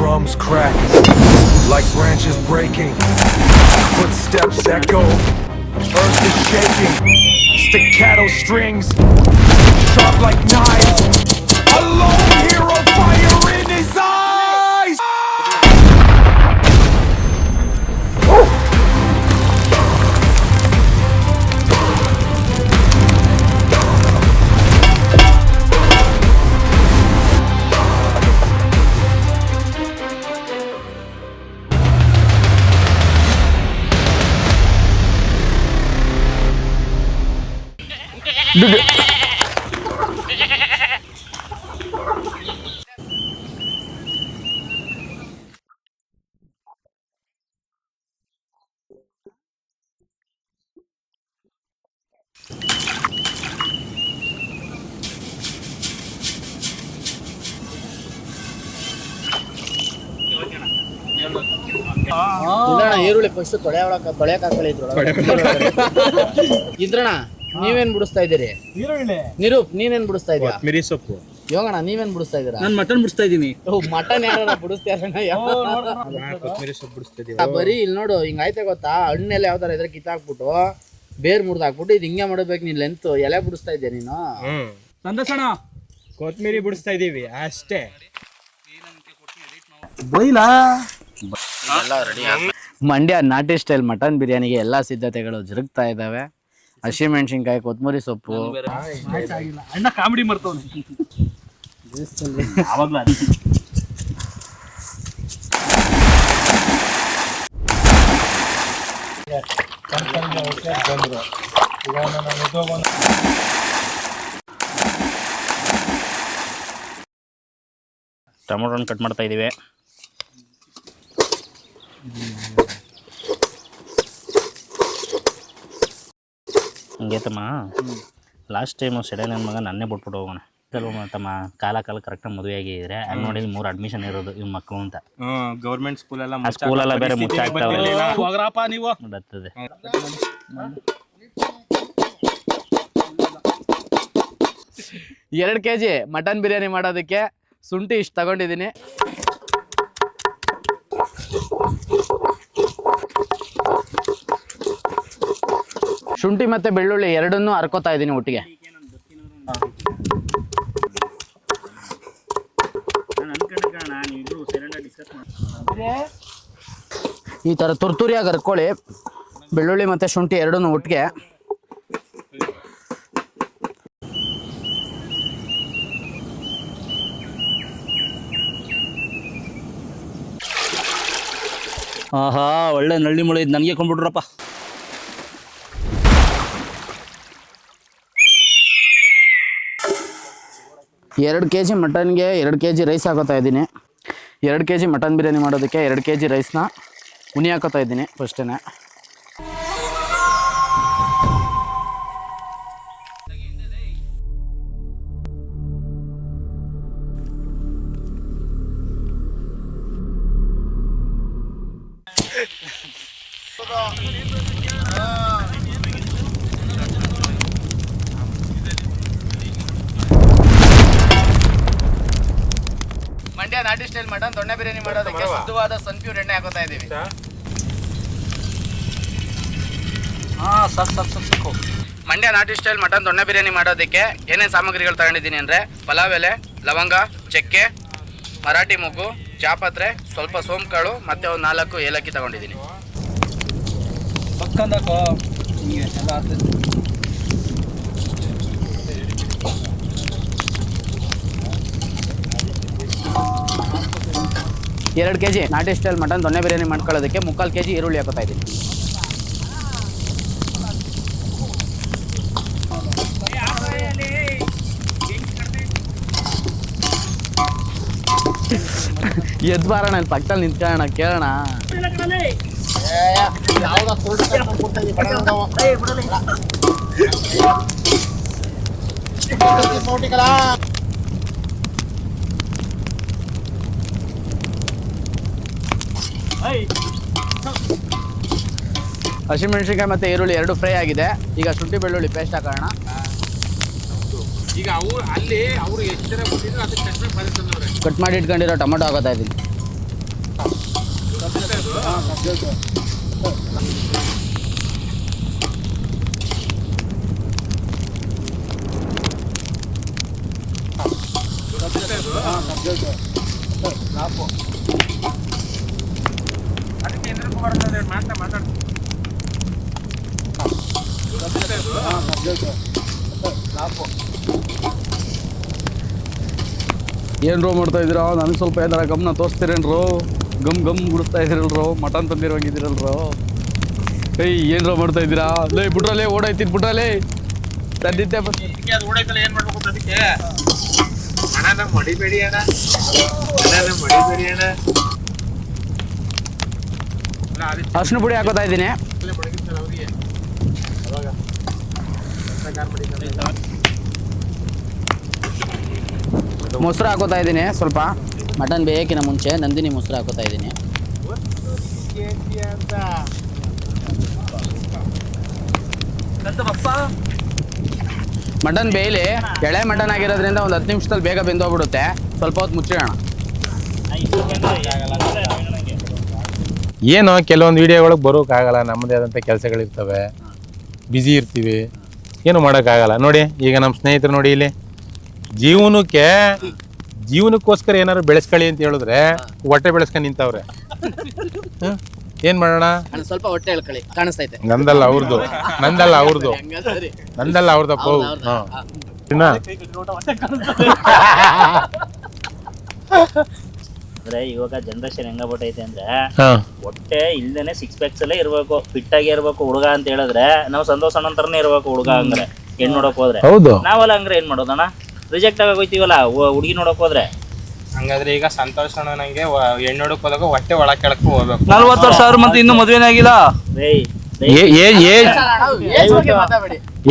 drums crack like branches breaking. Footsteps echo, earth is shaking. Staccato strings, sharp like knives. A lone hero, fire in his eyes. ಈರುಳ್ಳಿ first ತೊಳೆಯಕ್ ಹಾಕೊಳ್ಳಿ ಇದ್ರಣ ನೀವೇನ್ ಬಿಡಿಸ್ತಾ ಇದ್ದೀರಿ? ನಿರೂಪ್ ನೀವೇನ್ ಬಿಡಿಸ್ತಾ ಇದೀಯಾ? ಕೊತ್ತಂಬರಿ ಸೊಪ್ಪು. ಯೋಗಣ ನೀವೇನ್ ಬಿಡಿಸ್ತಾ ಇದೀರಾ? ನಾನು ಮಟನ್ ಬಿಡಿಸ್ತಾ ಇದೀನಿ. ಮಟನ್ ಯಾರ ಬಿಡಿಸ್ತಾರ? ಕೊತ್ತಂಬರಿ ಸೊಪ್ಪು ಬಿಡಿಸ್ತಾ ಇದೀವಿ. ಬರೀ ಇಲ್ಲಿ ನೋಡು ಹಿಂಗ ಆಯ್ತಾ ಗೊತ್ತಾ, ಹಣ್ಣೆಲ್ಲ ಯಾವ ತರ ಇದ್ರೆ ಕಿತ್ತಾಕ್ಬಿಟ್ಟು ಬೇರ್ ಮುರ್ದಾಕ್ಬಿಟ್ಟು ಇದು ಹಿಂಗೆ ಮಾಡಬೇಕು. ನೀನ್ ಲೆಂತ್ ಎಲೆ ಬಿಡಿಸ್ತಾ ಇದೀಯ ನೀನು. ಸಂದರ್ಶನ ಕೊತ್ತಂಬರಿ ಬಿಡಿಸ್ತಾ ಇದೀವಿ ಅಷ್ಟೇ. ಮಂಡ್ಯ ನಾಟಿ ಸ್ಟೈಲ್ ಮಟನ್ ಬಿರಿಯಾನಿಗೆ ಎಲ್ಲಾ ಸಿದ್ಧತೆಗಳು ಜರುಗ್ತಾ ಇದಾವೆ. ಹಸಿಮೆಣಸಿನ್ಕಾಯಿ, ಕೊತ್ತಂಬರಿ ಸೊಪ್ಪು. ಅಣ್ಣ ಕಾಮಿಡಿ ಮಾಡ್ತವನೆ. ಟೊಮೊಟೊ ಕಟ್ ಮಾಡ್ತಾ ಇದೀವಿ. ಹಂಗೆ ತಮ್ಮ ಲಾಸ್ಟ್ ಟೈಮು ಸೆಡೆ ನನ್ನ ಮಗ ನನ್ನೇ ಬಿಟ್ಬಿಟ್ಟು ಹೋಗೋಣ ತಮ್ಮ ಕಾಲ ಕರೆಕ್ಟಾಗಿ ಮದುವೆ ಆಗಿದ್ರೆ ಅಲ್ಲಿ ನೋಡಿ 3 ಅಡ್ಮಿಷನ್ ಇರೋದು ಇವ್ ಮಕ್ಕಳು ಅಂತ. ಗೌರ್ಮೆಂಟ್ ಸ್ಕೂಲೆಲ್ಲ ಬೇರೆ ಮುಚ್ಚಾಕ್ತಾವೆ. 2 kg ಮಟನ್ ಬಿರಿಯಾನಿ ಮಾಡೋದಕ್ಕೆ ಶುಂಠಿ ಇಷ್ಟು ತಗೊಂಡಿದ್ದೀನಿ. ಶುಂಠಿ ಮತ್ತೆ ಬೆಳ್ಳುಳ್ಳಿ ಎರಡನ್ನೂ ಹರ್ಕೋತಾ ಇದ್ದೀನಿ ಒಟ್ಟಿಗೆ. ಈ ತರ ತುರ್ತುರಿಯಾಗಿ ಹರ್ಕೊಳ್ಳಿ. ಬೆಳ್ಳುಳ್ಳಿ ಮತ್ತೆ ಶುಂಠಿ ಎರಡನ್ನೂ ಒಟ್ಟಿಗೆ. ಆಹಾ ಒಳ್ಳೆ ನಳ್ಳಿ ಮುಳ್ಳಿ ಇದು ನನಗೆ ಕೊಂಡ್ಬಿಟ್ರಪ್ಪ. ಎರಡು kg ಮಟನ್ಗೆ 2 kg ರೈಸ್ ಹಾಕೋತಾ ಇದ್ದೀನಿ. 2 kg ಮಟನ್ ಬಿರಿಯಾನಿ ಮಾಡೋದಕ್ಕೆ 2 kg ರೈಸ್ನ ಉನಿ ಹಾಕೋತಾ ಇದ್ದೀನಿ ಫಸ್ಟೇ. ಮಂಡ್ಯ ನಾಟಿ ಸ್ಟೈಲ್ ಮಟನ್ ದೊಣ್ಣೆ ಬಿರಿಯಾನಿ ಮಾಡೋದಕ್ಕೆ ಶುದ್ಧವಾದ ಸನ್ಪ್ಯೂರ್ ಎಣ್ಣೆ ಹಾಕೋತಾ ಇದ್ದೀವಿ. ಮಂಡ್ಯ ನಾಟಿ ಸ್ಟೈಲ್ ಮಟನ್ ದೊಣ್ಣೆ ಬಿರಿಯಾನಿ ಮಾಡೋದಕ್ಕೆ ಏನೇನು ಸಾಮಗ್ರಿಗಳು ತಗೊಂಡಿದ್ದೀನಿ ಅಂದರೆ ಪಲಾವ್ ಎಲೆ, ಲವಂಗ, ಚಕ್ಕೆ, ಮರಾಠಿ ಮೊಗ್ಗು, ಜಾಪತ್ರೆ, ಸ್ವಲ್ಪ ಸೋಂಕಾಳು ಮತ್ತು ಒಂದು 4 ಏಲಕ್ಕಿ ತಗೊಂಡಿದ್ದೀನಿ. ಎರಡು kg ನಾಟಿ ಸ್ಟೈಲ್ ಮಟನ್ ದೊಣ್ಣೆ ಬಿರಿಯಾನಿ ಮಾಡ್ಕೊಳ್ಳೋದಕ್ಕೆ 3/4 kg ಈರುಳ್ಳಿ ಹಾಕೋತಾ ಇದ್ದೀನಿ. ಎದ್ದು ಬಾರೋಣ, ಇಲ್ಲಿ ಪಕ್ಕದಲ್ಲಿ ನಿಂತ್ಕೊಳ್ಳೋಣ, ಕೇಳೋಣ. ಹಸಿಮೆಣಸಿನ್ಕಾಯಿ ಮತ್ತು ಈರುಳ್ಳಿ 2 ಫ್ರೈ ಆಗಿದೆ. ಈಗ ಶುಂಠಿ ಬೆಳ್ಳುಳ್ಳಿ ಪೇಸ್ಟ್ ಹಾಕೋಣ. ಈಗ ಅವರು ಎಷ್ಟು ಜನ ಅದಕ್ಕೆ ಕಟ್ ಮಾಡಿ ಇಟ್ಕೊಂಡಿರೋ ಟೊಮೊಟೊ ಹಾಕೋತಾ ಇದ್ದೀನಿ. ಏನ್ರೋ ಮಾಡ್ತಾ ಇದ್ದೀರಾ? ನನಗೆ ಸ್ವಲ್ಪ ಏನಾರ ಗಮನ ತೋರಿಸ್ತೀರೇನ್ರೋ? Gum ಗುಡಿಸ್ತಾ ಇದ್ದೀರಲ್ರೋ, mutton ತಂದಿರೋಂಗಿದ್ದೀರಲ್ರೋ. ಏಯ್ ಏನ್ರೋ ಮಾಡ್ತಾ ಇದ್ದೀರಾ? ಲೇ ಬಿಟ್ರಲ್ಲೇ ಓಡಾಯ್ತೀನಿ ಬಿಟ್ರಲ್ಲೇ ತಂದಿದ್ದೆ ಓಡೈತಲ್ಲ ಏನ್ ಮಾಡ್ಬೇಕು ಅದಕ್ಕೆ? ಅಣ್ಣ ನಮ್ಮ ಮಡಿಬೇಡಿ ಅಣ್ಣ, ನಮ್ಮ ಮಡಿಬೇಡಿ ಅಣ್ಣ. ಅರ್ಶಿನ ಪುಡಿ ಹಾಕೋತಾ ಇದ್ದೀನಿ. ಮೊಸರು ಹಾಕೋತಾ ಇದ್ದೀನಿ ಸ್ವಲ್ಪ. ಮಟನ್ ಬೇಯಕ್ಕಿನ ಮುಂಚೆ ನಂದಿನಿ ಮೊಸರು ಹಾಕೋತಾ ಇದ್ದೀನಿ. ಮಟನ್ ಬೇಯಲಿ. ಎಳೆ ಮಟನ್ ಆಗಿರೋದ್ರಿಂದ ಒಂದು 10 ನಿಮಿಷದಲ್ಲಿ ಬೇಗ ಬೆಂದೋಗ್ಬಿಡುತ್ತೆ. ಸ್ವಲ್ಪ ಹೊತ್ತು ಮುಚ್ಚಿಡೋಣ. ಏನು ಕೆಲವೊಂದು ವಿಡಿಯೋಗಳಿಗೆ ಬರೋಕ್ಕಾಗಲ್ಲ, ನಮ್ಮದೇ ಆದಂಥ ಕೆಲಸಗಳಿರ್ತವೆ, ಬ್ಯುಸಿ ಇರ್ತೀವಿ, ಏನು ಮಾಡೋಕ್ಕಾಗಲ್ಲ. ನೋಡಿ ಈಗ ನಮ್ಮ ಸ್ನೇಹಿತರು ನೋಡಿ ಇಲ್ಲಿ ಜೀವನಕ್ಕೋಸ್ಕರ ಏನಾದ್ರು ಬೆಳೆಸ್ಕೊಳ್ಳಿ ಅಂತ ಹೇಳಿದ್ರೆ ಹೊಟ್ಟೆ ಬೆಳೆಸ್ಕೊಂಡು ನಿಂತವ್ರೆ. ಏನ್ ಮಾಡೋಣ? ಸ್ವಲ್ಪ ಹೊಟ್ಟೆ ಹೇಳ್ಕೊಳ್ಳಿ, ಕಾಣಿಸ್ತೈತೆ. ನಂದಲ್ಲ ಅವ್ರದ್ದು, ಅವ್ರದಪ್ಪ. ಅಂದ್ರೆ ಇವಾಗ ಜನರೇಷನ್ ಹೆಂಗಾಗ್ಬಿಟ್ಟೈತೆ ಅಂದ್ರೆ ಹೊಟ್ಟೆ ಇಲ್ದೇನೆ 6 ಪ್ಯಾಕ್ಸ್ ಅಲ್ಲೇ ಇರ್ಬೇಕು, ಫಿಟ್ ಆಗಿ ಇರ್ಬೇಕು ಹುಡುಗ ಅಂತ ಹೇಳಿದ್ರೆ ನಾವು ಸಂತೋಷ ನಂತರನೇ ಇರ್ಬೇಕು ಹುಡುಗ ಅಂದ್ರೆ. ಹೆಣ್ಣು ನೋಡಕ್ ಹೋದ್ರೆ ಹೌದು, ನಾವಲ್ಲ ಹಂಗ್ರೆ ಏನ್ ಮಾಡೋದಣ್ಣ? ರಿಜೆಕ್ಟ್ ಆಗೋಯ್ತೀವಲ್ಲ ಹುಡುಗಿ ನೋಡಕ್ ಹೋದ್ರೆ. ಹಂಗಾದ್ರೆ ಈಗ ಸಂತೋಷ ನಂಗೆ ಹೆಣ್ಣು ನೋಡಕ್ ಹೋದಾಗ ಹೊಟ್ಟೆ ಒಳ ಕೆಳಕ್ಕೂ ಹೋಗ್ಬೇಕು. 40 ವರ್ಷ ಅವ್ರ ಮತ್ತೆ ಇನ್ನೂ ಮದ್ವೆನೇ ಆಗಿಲ್ಲ.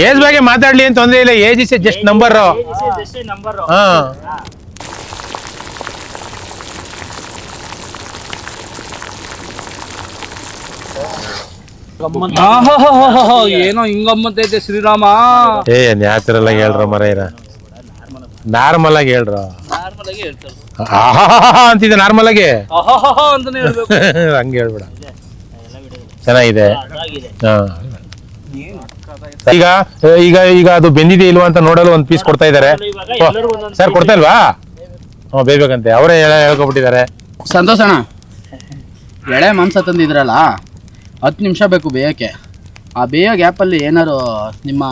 ಏಜ್ ಬಗ್ಗೆ ಮಾತಾಡ್ಲಿ ಅಂತ ತೊಂದ್ರೆ ಇಲ್ಲ. Age is just number. ಏನೋ ಹಿಂಗಮ್ಮತ್ತೈತೆ ಶ್ರೀರಾಮ. ನ್ಯಾಚುರಲ್ ಆಗಿ ಹೇಳ್ರ ಮರ, ನಾರ್ಮಲ್ ಆಗಿ ಹೇಳ್ರ ಅಂತಿದ್ದೆ. ನಾರ್ಮಲ್ ಆಗಿ ಅಂತಾನೆ ಹೇಳ್ಬೇಕು. ಹಂಗೆ ಹೇಳ್ಬೇಡ, ಚೆನ್ನಾಗಿದೆ. ಈಗ ಈಗ ಈಗ ಅದು ಬೆಂದಿದೆ ಇಲ್ವಾ ಅಂತ ನೋಡಲು ಒಂದು ಪೀಸ್ ಕೊಡ್ತಾ ಇದಾರೆ. ಸರ್ ಕೊಡ್ತಾ ಇಲ್ವಾ? ಬೇಯ್ಬೇಕಂತೆ, ಅವರೇ ಹೇಳ್ಕೊಬಿಟ್ಟಿದ್ದಾರೆ. ಸಂತೋಷಣ, ಎಳೆ ಮಾಂಸ ತಂದಿದ್ರಲ್ಲ, 10 ನಿಮಿಷ ಬೇಕು ಬೇಯಕ್ಕೆ. ಆ ಬೇಯೋ ಗ್ಯಾಪಲ್ಲಿ ಏನಾರು ನಿಮ್ಮ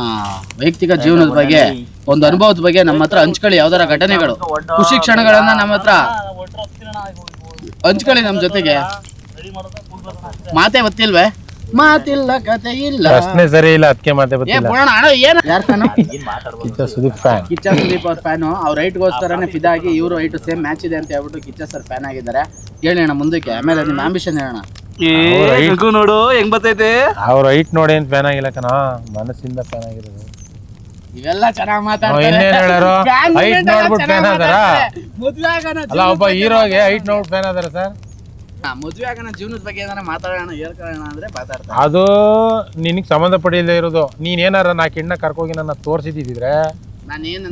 ವೈಯಕ್ತಿಕ ಜೀವನದ ಬಗ್ಗೆ, ಒಂದು ಅನುಭವದ ಬಗ್ಗೆ ನಮ್ಮ ಹತ್ರ ಹಂಚ್ಕೊಳ್ಳಿ. ಯಾವ್ದಾರ ಘಟನೆಗಳು, ಖುಷಿ ಕ್ಷಣಗಳನ್ನ ನಮ್ಮ ಹತ್ರ ಹಂಚ್ಕೊಳ್ಳಿ ನಮ್ಮ ಜೊತೆಗೆ. ಮಾತೇ ಗೊತ್ತಿಲ್ವೇ? ಮಾತಿಲ್ಲ ಕತೆ ಇಲ್ಲ, ಪ್ರಶ್ನೆ ಸರಿ ಇಲ್ಲ, ಅದಕ್ಕೆ ಮಾತೇ ಗೊತ್ತಿಲ್ಲ. ಸುದೀಪ್ ಫ್ಯಾನ್, ಕಿಚ್ಚ ಸುದೀಪ್ ಅವ್ರ ಫ್ಯಾನು. ಅವ್ರ ಹೈಟ್ಗೋಸ್ಕರನೇ ಫಿದಾಗಿ ಇವರು ಹೈಟ್ ಸೇಮ್ ಮ್ಯಾಚ್ ಇದೆ ಅಂತ ಹೇಳ್ಬಿಟ್ಟು ಕಿಚ್ಚ ಸರ್ ಫ್ಯಾನ್ ಆಗಿದ್ದಾರೆ. ಹೇಳಿ ಅಣ್ಣ ಮುಂದಕ್ಕೆ, ಆಮೇಲೆ ನಿಮ್ಮ ಆಂಬಿಷನ್ ಹೇಳೋಣ. ನೋಡು ಹೆಂಗ್ ಬರ್ತೈತೆ. ಅವ್ರ ಹೈಟ್ ನೋಡಿ ಏನ್ ಫ್ಯಾನ್ ಆಗಿಲ್ಲ ಕಣ, ಮನಸ್ಸಿಂದ ಫ್ಯಾನ್ ಆಗಿರೋದು. ಇವೆಲ್ಲ ಚೆನ್ನಾಗಿ ಇನ್ನೇನ್ ಹೇಳಾರು? ಹೈಟ್ ನೋಡ್ಬಿಟ್ಟು ಫ್ಯಾನ್ ಆದಾರ? ಮದ್ವೆ ಆಗೋಣ, ಅಲ್ಲ ಒಬ್ಬ ಹೀರೋಗೆ ಹೈಟ್ ನೋಡ್ಬಿಟ್ಟು ಫ್ಯಾನ್ ಆದಾರ ಸರ್? ಮದ್ವೆ ಆಗೋಣ, ಜೀವನದ ಬಗ್ಗೆ ಏನಾರ ಮಾತಾಡೋಣ, ಹೇಳ್ಕೊಳ್ಳೋಣ ಅಂದ್ರೆ ಮಾತಾಡ್ತಾರೆ. ಅದು ನಿನಗೆ ಸಂಬಂಧ ಪಡಿಯದೇ ಇರೋದು. ನೀನ್ ಏನಾರ 4 ಹೆಣ್ಣ ಕರ್ಕೋಗಿ ನನ್ನ ತೋರ್ಸಿದಿದ್ರೆ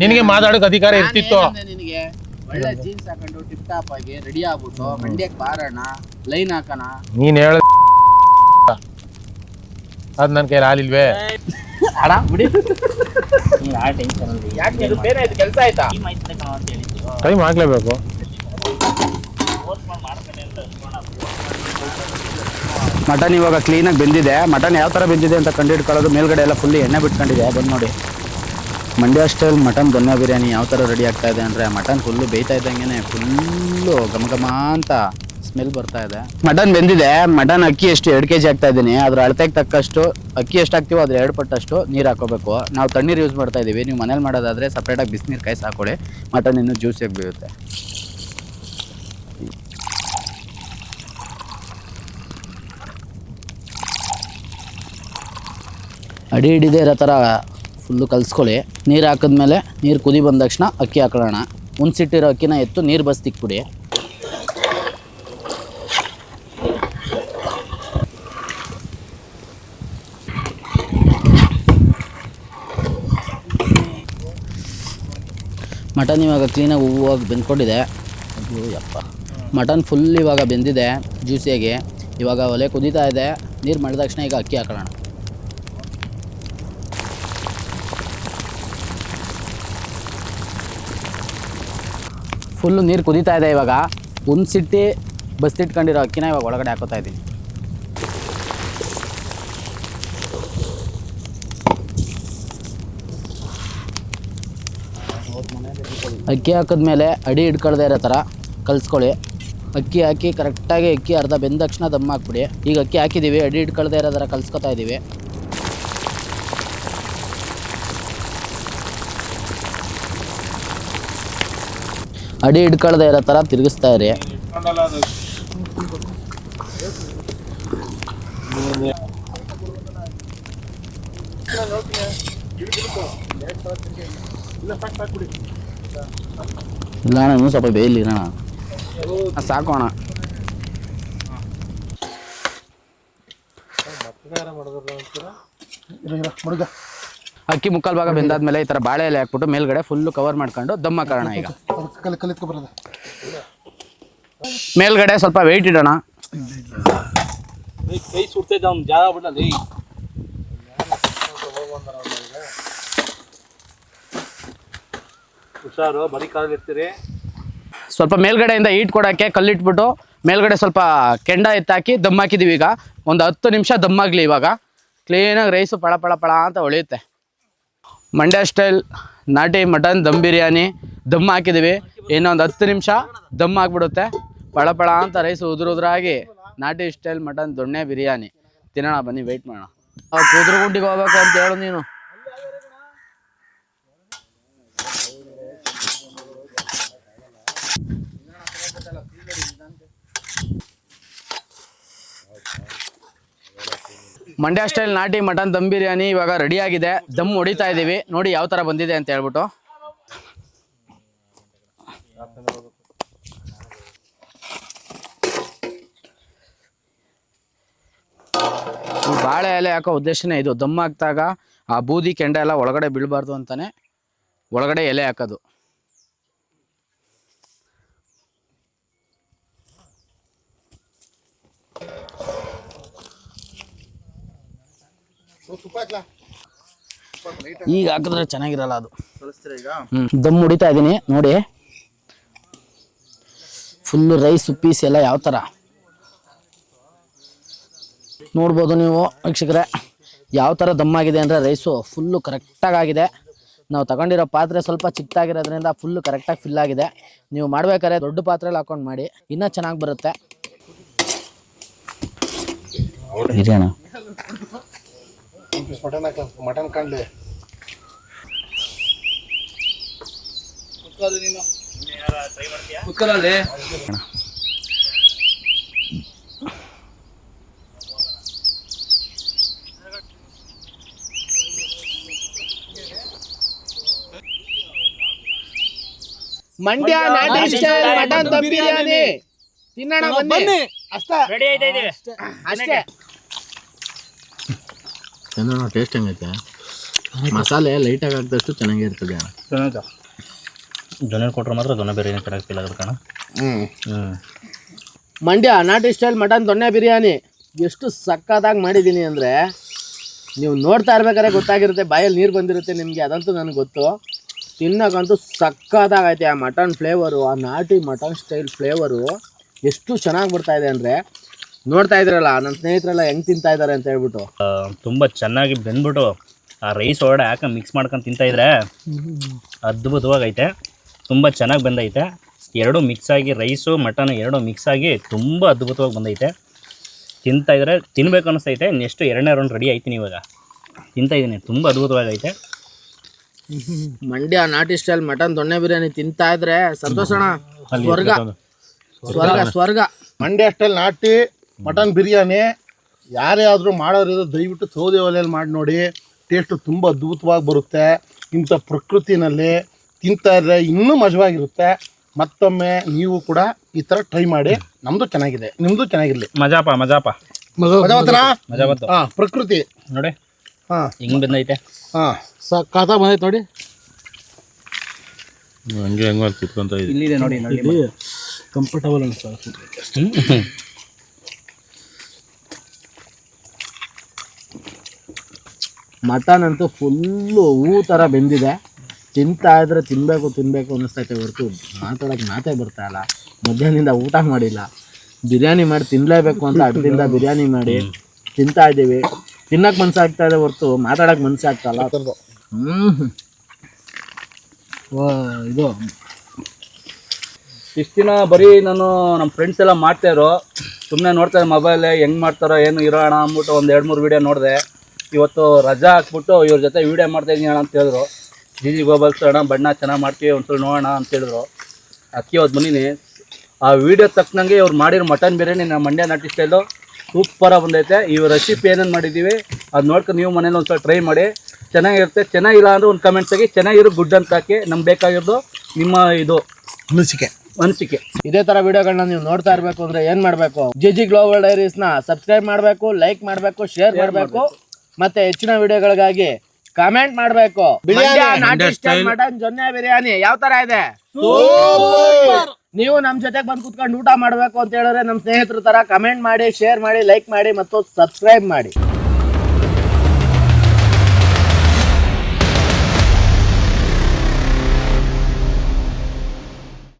ನಿನಗೆ ಮಾತಾಡೋಕೆ ಅಧಿಕಾರ ಇರ್ತಿತ್ತು. ನಿನಗೆ ಒಳ್ಳೆ ಜೀನ್ಸ್ ಹಾಕೊಂಡು ಟಿಪ್ ಟಾಪ್ ಆಗಿ ರೆಡಿ ಆಗ್ಬಿಟ್ಟು ಮಂಡ್ಯಕ್ಕೆ ಬಾರೋಣ, ಲೈನ್ ಹಾಕೋಣ. ನೀನ್ ಹೇಳ ಅದ್ ನನ್ ಕೈಲಿ ಹಾಲಿಲ್ವೇ? ಅಡ ಬಿಡಿ, ಟೆನ್ಷನ್ ಯಾಕೆ ಇದು ಬೇರೆ ಆಯ್ತು, ಕೆಲಸ ಆಯ್ತಾ? ಟೈಮ್ ಆಗ್ಲೇಬೇಕು. ಮಟನ್ ಇವಾಗ ಕ್ಲೀನಾಗಿ ಬೆಂದಿದೆ. ಮಟನ್ ಯಾವ ಥರ ಬೆಂದಿದೆ ಅಂತ ಕಂಡುಹಿಡ್ಕೊಳ್ಳೋದು, ಮೇಲ್ಗಡೆ ಎಲ್ಲ ಫುಲ್ಲಿ ಎಣ್ಣೆ ಬಿಟ್ಕೊಂಡಿದೆ. ಬಂದು ನೋಡಿ, ಮಂಡ್ಯ ಸ್ಟೈಲ್ ಮಟನ್ ದೊನ್ನೆ ಬಿರಿಯಾನಿ ಯಾವ ಥರ ರೆಡಿ ಆಗ್ತಾ ಇದೆ ಅಂದರೆ, ಮಟನ್ ಫುಲ್ಲು ಬೇಯ್ತಾ ಇದ್ದಂಗೆ ಫುಲ್ಲು ಘಮ ಅಂತ ಸ್ಮೆಲ್ ಬರ್ತಾ ಇದೆ. ಮಟನ್ ಬೆಂದಿದೆ. ಮಟನ್ ಅಕ್ಕಿ ಎಷ್ಟು 2 kg ಹಾಕ್ತಾ ಇದ್ದೀನಿ. ಅದ್ರ ಅಳತೆಗೆ ತಕ್ಕಷ್ಟು ಅಕ್ಕಿ ಎಷ್ಟು ಹಾಕ್ತೀವೋ ಅದ್ರ 2 ಪಟ್ಟಷ್ಟು ನೀರು ಹಾಕೋಬೇಕು. ನಾವು ತಣ್ಣೀರು ಯೂಸ್ ಮಾಡ್ತಾ ಇದ್ದೀವಿ. ನೀವು ಮನೇಲಿ ಮಾಡೋದಾದರೆ ಸಪ್ರೇಟಾಗಿ ಬಿಸಿನೀರು ಕಾಯಿಸಿ ಹಾಕೊಳ್ಳಿ, ಮಟನ್ ಇನ್ನೂ ಜ್ಯೂಸಿಯಾಗಿ ಬೀಳುತ್ತೆ. ಅಡಿ ಹಿಡಿದೇ ಇರೋ ಥರ ಫುಲ್ಲು ಕಲಿಸ್ಕೊಳ್ಳಿ. ನೀರು ಹಾಕಿದ್ಮೇಲೆ ನೀರು ಕುದಿ ಬಂದ ತಕ್ಷಣ ಅಕ್ಕಿ ಹಾಕೊಳ್ಳೋಣ. ಉಣ್ಸಿಟ್ಟಿರೋ ಅಕ್ಕಿನ ಎತ್ತು ನೀರು ಬಸ್ತಿಕ್ಬಿಡಿ. ಮಟನ್ ಇವಾಗ ಕ್ಲೀನಾಗಿ ಹೂವಾಗಿ ಬೆಂದ್ಕೊಂಡಿದೆ. ಅದು ಯಪ್ಪ ಮಟನ್ ಫುಲ್ ಇವಾಗ ಬೆಂದಿದೆ ಜ್ಯೂಸಿಯಾಗಿ. ಇವಾಗ ಒಲೆ ಕುದೀತಾ ಇದೆ. ನೀರು ಮಾಡಿದ ತಕ್ಷಣ ಈಗ ಅಕ್ಕಿ ಹಾಕೊಳ್ಳೋಣ. ಫುಲ್ಲು ನೀರು ಕುದೀತಾ ಇದೆ. ಇವಾಗ ಒಂದು ಸಿಟ್ಟಿ ಬಸ್ತಿಟ್ಕೊಂಡಿರೋ ಅಕ್ಕಿನ ಇವಾಗ ಒಳಗಡೆ ಹಾಕೋತಾ ಇದ್ದೀನಿ. ಅಕ್ಕಿ ಹಾಕಿದ್ಮೇಲೆ ಅಡಿ ಹಿಡ್ಕೊಳ್ದೇ ಇರೋ ಥರ ಕಲಿಸ್ಕೊಳ್ಳಿ. ಅಕ್ಕಿ ಹಾಕಿ ಕರೆಕ್ಟಾಗಿ ಅಕ್ಕಿ ಅರ್ಧ ಬೆಂದ ತಕ್ಷಣ ದಮ್ ಹಾಕ್ಬಿಡಿ. ಈಗ ಅಕ್ಕಿ ಹಾಕಿದ್ದೀವಿ, ಅಡಿ ಹಿಡ್ಕೊಳ್ದೇ ಇರೋ ಥರ ಕಲಿಸ್ಕೊತಾ ಇದ್ದೀವಿ. ಅಡಿ ಹಿಡ್ಕೊಳ್ದೇ ಇರೋ ಥರ ತಿರುಗಿಸ್ತಾ ಇರಿ. ಇಲ್ಲ ಅಣ್ಣ, ಇನ್ನೂ ಸ್ವಲ್ಪ ಬೇಯಲಿ ಅಣ್ಣ, ಸಾಕು ಅಣ್ಣ. ಅಕ್ಕಿ ಮುಕ್ಕಾಲು ಭಾಗ ಬೆಂದಾದ್ಮೇಲೆ ಈ ಥರ ಬಾಳೆ ಎಲೆ ಹಾಕ್ಬಿಟ್ಟು ಮೇಲ್ಗಡೆ ಫುಲ್ಲು ಕವರ್ ಮಾಡ್ಕೊಂಡು ದಮ್ ಹಾಕೋಣ. ಈಗ ಮೇಲ್ಗಡೆ ಸ್ವಲ್ಪ ವೆಯ್ಟ್ ಇಡೋಣ. ಹುಷಾರು, ಬರೀ ಕಾಲಿರ್ತೀರಿ. ಸ್ವಲ್ಪ ಮೇಲ್ಗಡೆಯಿಂದ ಈಟ್ ಕೊಡೋಕ್ಕೆ ಕಲ್ಲಿಟ್ಬಿಟ್ಟು ಮೇಲ್ಗಡೆ ಸ್ವಲ್ಪ ಕೆಂಡ ಎತ್ತಾಕಿ ದಮ್ ಹಾಕಿದ್ದೀವಿ. ಈಗ ಒಂದು 10 ನಿಮಿಷ ದಮ್ ಆಗಲಿ. ಇವಾಗ ಕ್ಲೀನಾಗಿ ರೈಸು ಪಳ ಪಳ ಪಳ ಅಂತ ಹೊಳೆಯುತ್ತೆ. ಮಂಡ್ಯ ಸ್ಟೈಲ್ ನಾಟಿ ಮಟನ್ ದಮ್ ಬಿರಿಯಾನಿ ದಮ್ ಹಾಕಿದ್ದೀವಿ. ಇನ್ನೊಂದು 10 ನಿಮಿಷ ದಮ್ ಆಗಿಬಿಡುತ್ತೆ. ಪಳ ಪಳ ಅಂತ ರೈಸು ಉದುರಾಗಿ ನಾಟಿ ಸ್ಟೈಲ್ ಮಟನ್ ದೊಣ್ಣೆ ಬಿರಿಯಾನಿ ತಿನ್ನೋಣ. ಬನ್ನಿ ವೆಯ್ಟ್ ಮಾಡೋಣ. ಕುದುರೆಗುಂಡಿಗೆ ಹೋಗ್ಬೇಕು ಅಂತ ಹೇಳು ನೀನು. ಮಂಡ್ಯ ಸ್ಟೈಲ್ ನಾಟಿ ಮಟನ್ ದಮ್ ಬಿರಿಯಾನಿ ಇವಾಗ ರೆಡಿ ಆಗಿದೆ. ದಮ್ ಹೊಡಿತಾ ಇದ್ದೀವಿ. ನೋಡಿ ಯಾವ ಥರ ಬಂದಿದೆ ಅಂತ ಹೇಳ್ಬಿಟ್ಟು. ಈ ಬಾಳೆ ಎಲೆ ಹಾಕೋ ಉದ್ದೇಶನೇ ಇದು. ದಮ್ ಹಾಕಿದಾಗ ಆ ಬೂದಿ ಕೆಂಡ ಎಲ್ಲ ಒಳಗಡೆ ಬೀಳಬಾರ್ದು ಅಂತಾನೆ ಒಳಗಡೆ ಎಲೆ ಹಾಕೋದು. ಈಗ ಹಾಕಿದ್ರೆ ಚೆನ್ನಾಗಿರಲ್ಲ ಅದು. ದಮ್ ಹೊಡಿತಾ ಇದ್ದೀನಿ ನೋಡಿ. ಫುಲ್ಲು ರೈಸ್ ಪೀಸ್ ಎಲ್ಲ ಯಾವ ಥರ ನೋಡ್ಬೋದು ನೀವು ವೀಕ್ಷಕರೇ. ಯಾವ ಥರ ದಮ್ ಆಗಿದೆ ಅಂದರೆ ರೈಸು ಫುಲ್ಲು ಕರೆಕ್ಟಾಗಿ ಆಗಿದೆ. ನಾವು ತಗೊಂಡಿರೋ ಪಾತ್ರೆ ಸ್ವಲ್ಪ ಚಿಕ್ಕದಾಗಿರೋದ್ರಿಂದ ಫುಲ್ಲು ಕರೆಕ್ಟಾಗಿ ಫಿಲ್ ಆಗಿದೆ. ನೀವು ಮಾಡ್ಬೇಕಾದ್ರೆ ದೊಡ್ಡ ಪಾತ್ರೆಯಲ್ಲಿ ಹಾಕೊಂಡು ಮಾಡಿ, ಇನ್ನೂ ಚೆನ್ನಾಗಿ ಬರುತ್ತೆ. ಹಿರಿಯಣ್ಣ ಮಟನ್ ಕಾಣಲಿ. ಮಂಡ್ಯ ನಾಟಿ ಸ್ಟೈಲ್ ಮಟನ್ ದಮ್ ಬಿರಿಯಾನಿ ತಿನ್ನೋಣ ಬನ್ನಿ. ಅಷ್ಟೇ ರೆಡಿ ಆಯ್ತಾ ಇದೀವಿ ಅಷ್ಟೇ. ಚಂದ್ರಣ್ಣ ಟೇಸ್ಟ್ ಹೆಂಗೈತೆ? ಮಸಾಲೆ ಲೈಟಾಗಿ ಹಾಕಿದಷ್ಟು ಚೆನ್ನಾಗೇ ಇರ್ತದೆ. ದೊಣ್ಣೆ ಕೊಟ್ರೆ ಮಾತ್ರ ದೊಣ್ಣೆ ಬಿರಿಯಾನಿ ಚೆನ್ನಾಗಿ ಫೀಲ್ ಆಗುತ್ತೆ ಕಣ. ಮಂಡ್ಯ ನಾಟಿ ಸ್ಟೈಲ್ ಮಟನ್ ದೊಣ್ಣೆ ಬಿರಿಯಾನಿ ಎಷ್ಟು ಸಕ್ಕತ್ತಾಗಿ ಮಾಡಿದ್ದೀನಿ ಅಂದರೆ ನೀವು ನೋಡ್ತಾ ಇರ್ಬೇಕಾದ್ರೆ ಗೊತ್ತಾಗಿರುತ್ತೆ. ಬಾಯಲ್ಲಿ ನೀರು ಬಂದಿರುತ್ತೆ ನಿಮಗೆ, ಅದಂತೂ ನನಗೆ ಗೊತ್ತು. ತಿನ್ನೋಕ್ಕಂತೂ ಸಕ್ಕತ್ತಾಗೈತೆ. ಆ ಮಟನ್ ಫ್ಲೇವರು, ಆ ನಾಟಿ ಮಟನ್ ಸ್ಟೈಲ್ ಫ್ಲೇವರು ಎಷ್ಟು ಚೆನ್ನಾಗಿ ಬರ್ತಾಯಿದೆ ಅಂದರೆ ನೋಡ್ತಾ ಇದ್ರಲ್ಲ ನನ್ನ ಸ್ನೇಹಿತರೆಲ್ಲ ಹೆಂಗೆ ತಿಂತಾ ಇದ್ದಾರೆ ಅಂತ ಹೇಳ್ಬಿಟ್ಟು. ತುಂಬ ಚೆನ್ನಾಗಿ ಬೆಂದ್ಬಿಟ್ಟು ಆ ರೈಸ್ ಒಳಗಡೆ ಹಾಕೊಂಡು ಮಿಕ್ಸ್ ಮಾಡ್ಕೊಂಡು ತಿಂತಾಯಿದ್ರೆ ಅದ್ಭುತವಾಗೈತೆ. ತುಂಬ ಚೆನ್ನಾಗಿ ಬಂದೈತೆ. ಎರಡೂ ಮಿಕ್ಸಾಗಿ ರೈಸು ಮಟನ್ ಎರಡೂ ಮಿಕ್ಸಾಗಿ ತುಂಬ ಅದ್ಭುತವಾಗಿ ಬಂದೈತೆ. ತಿಂತಾಯಿದ್ರೆ ತಿನ್ಬೇಕು ಅನ್ನಿಸ್ತೈತೆ. ನೆಕ್ಸ್ಟ್ 2ನೇ ರೌಂಡ್ ರೆಡಿ ಆಯ್ತೀನಿ. ಇವಾಗ ತಿಂತಾಯಿದ್ದೀನಿ, ತುಂಬ ಅದ್ಭುತವಾಗೈತೆ. ಮಂಡ್ಯ ನಾಟಿ ಸ್ಟೈಲ್ ಮಟನ್ ದೊಣ್ಣೆ ಬಿರಿಯಾನಿ ತಿಂತಾ ಇದ್ರೆ ಸಂತೋಷಣ. ಸ್ವರ್ಗ ಸ್ವರ್ಗ ಸ್ವರ್ಗ. ಮಂಡ್ಯ ಸ್ಟೈಲ್ ನಾಟಿ ಮಟನ್ ಬಿರಿಯಾನಿ ಯಾರೇ ಆದರೂ ಮಾಡೋರು ದಯವಿಟ್ಟು ಸೌದೆ ಒಲೆಯಲ್ಲಿ ಮಾಡಿ ನೋಡಿ. ಟೇಸ್ಟು ತುಂಬ ಅದ್ಭುತವಾಗಿ ಬರುತ್ತೆ. ಇಂಥ ಪ್ರಕೃತಿನಲ್ಲಿ ತಿಂತಾ ಇದ್ರೆ ಇನ್ನೂ ಮಜವಾಗಿರುತ್ತೆ. ಮತ್ತೊಮ್ಮೆ ನೀವು ಕೂಡ ಈ ಥರ ಟ್ರೈ ಮಾಡಿ. ನಮ್ಮದು ಚೆನ್ನಾಗಿದೆ, ನಿಮ್ಮದು ಚೆನ್ನಾಗಿರಲಿ. ಮಜಾಪ ಹಾಂ, ಪ್ರಕೃತಿ ನೋಡಿ ಹಾಂ ಹಿಂಗೆ ಬಂದೈತೆ. ಹಾಂ, ಸಖತ್ತಾಗಿ ಬಂದೈತೆ ನೋಡಿ. ಹಂಗೆ ಹಂಗೆ ಕುತ್ಕೊಂತ ಇಲ್ಲಿದೆ ನೋಡಿ. ಕಂಫರ್ಟಬಲ್ ಅನ್ಸ್ತಾ. ಮಟನ್ ಅಂತೂ ಫುಲ್ಲು ಹೂ ಥರ ಬೆಂದಿದೆ. ತಿಂತಾ ಇದ್ರೆ ತಿನ್ನಬೇಕು ಅನ್ನಿಸ್ತೈತೆ ಹೊರತು ಮಾತಾಡೋಕೆ ಮಾತೇ ಬರ್ತಾ ಇಲ್ಲ. ಮಧ್ಯಾಹ್ನದಿಂದ ಊಟ ಮಾಡಿಲ್ಲ, ಬಿರಿಯಾನಿ ಮಾಡಿ ತಿನ್ನಲೇಬೇಕು ಅಂತ ಅಡ್ಡಿಂದ ಬಿರಿಯಾನಿ ಮಾಡಿ ತಿಂತಾ ಇದ್ದೀವಿ. ತಿನ್ನಕ್ಕೆ ಮನಸ್ಸಾಗ್ತಾ ಇದೆ ಹೊರತು ಮಾತಾಡೋಕೆ ಮನಸ್ಸೇ ಆಗ್ತಾಯಿಲ್ಲ. ಇದು ಇಷ್ಟು ದಿನ ಬರೀ ನಾನು ನಮ್ಮ ಫ್ರೆಂಡ್ಸ್ ಎಲ್ಲ ಮಾಡ್ತಾಯಿರೋ, ಸುಮ್ಮನೆ ನೋಡ್ತಾರೆ ಮೊಬೈಲ್ ಹೆಂಗೆ ಮಾಡ್ತಾರೋ ಏನು ಇರೋಣ ಅಂದ್ಬಿಟ್ಟು ಒಂದು 2-3 ವೀಡಿಯೋ ನೋಡಿದೆ. ಇವತ್ತು ರಜಾ ಹಾಕ್ಬಿಟ್ಟು ಇವ್ರ ಜೊತೆ ವೀಡಿಯೋ ಮಾಡ್ತಾಯಿದ್ದೀನಿ ಅಣ್ಣ ಅಂತ ಹೇಳಿದ್ರು. ಜಿ ಗೋಬಲ್ಸ್ ಅಣ್ಣ ಬಣ್ಣ ಚೆನ್ನಾಗಿ ಮಾಡ್ತೀವಿ ಒಂದ್ಸಲ ನೋಡೋಣ ಅಂತ ಹೇಳಿದ್ರು. ಅದಕ್ಕೆ ಅವತ್ತು ಬಂದೀನಿ. ಆ ವೀಡಿಯೋ ತಕ್ಕನಂಗೆ ಇವ್ರು ಮಾಡಿರೋ ಮಟನ್ ಬಿರಿಯಾನಿ ನಮ್ಮ ಮಂಡ್ಯ ನಾಟಿ ಸ್ಟೈಲು ಸೂಪರಾಗಿ ಬಂದೈತೆ. ಇವ್ರ ರೆಸಿಪಿ ಏನೇನು ಮಾಡಿದ್ದೀವಿ ಅದು ನೋಡ್ಕೊಂಡು ನೀವು ಮನೇಲಿ ಒಂದ್ಸಲ ಟ್ರೈ ಮಾಡಿ, ಚೆನ್ನಾಗಿರುತ್ತೆ. ಚೆನ್ನಾಗಿಲ್ಲ ಅಂದರೆ ಒಂದು ಕಮೆಂಟ್ಸ್ ಆಗಿ, ಚೆನ್ನಾಗಿರೋ ಗುಡ್ ಅಂತ ಹಾಕಿ. ನಮ್ಗೆ ಬೇಕಾಗಿರೋದು ನಿಮ್ಮ ಇದು ಅನಿಸಿಕೆ. ಇದೇ ಥರ ವಿಡಿಯೋಗಳನ್ನ ನೀವು ನೋಡ್ತಾ ಇರಬೇಕು ಅಂದರೆ ಏನು ಮಾಡಬೇಕು? ಜಿ ಗ್ಲೋಬಲ್ ಡೈರೀಸ್ನ ಸಬ್ಸ್ಕ್ರೈಬ್ ಮಾಡಬೇಕು, ಲೈಕ್ ಮಾಡಬೇಕು, ಶೇರ್ ಮಾಡಬೇಕು, ಮತ್ತೆ ಹೆಚ್ಚಿನ ವಿಡಿಯೋಗಳಿಗಾಗಿ ಕಮೆಂಟ್ ಮಾಡಬೇಕು. ನಾಟಿ ಸ್ಟೈಲ್ ಮಟನ್ ಜೊನ್ನೆ ಬಿರಿಯಾನಿ ಯಾವ ತರ ಇದೆ? ನೀವು ನಮ್ಮ ಜೊತೆಗೆ ಬಂದು ಕುತ್ಕೊಂಡು ಊಟ ಮಾಡಬೇಕು ಅಂತ ಹೇಳಿದ್ರೆ ನಮ್ಮ ಸ್ನೇಹಿತರ ತರ ಕಮೆಂಟ್ ಮಾಡಿ, ಶೇರ್ ಮಾಡಿ, ಲೈಕ್ ಮಾಡಿ ಮತ್ತು ಸಬ್ಸ್ಕ್ರೈಬ್ ಮಾಡಿ.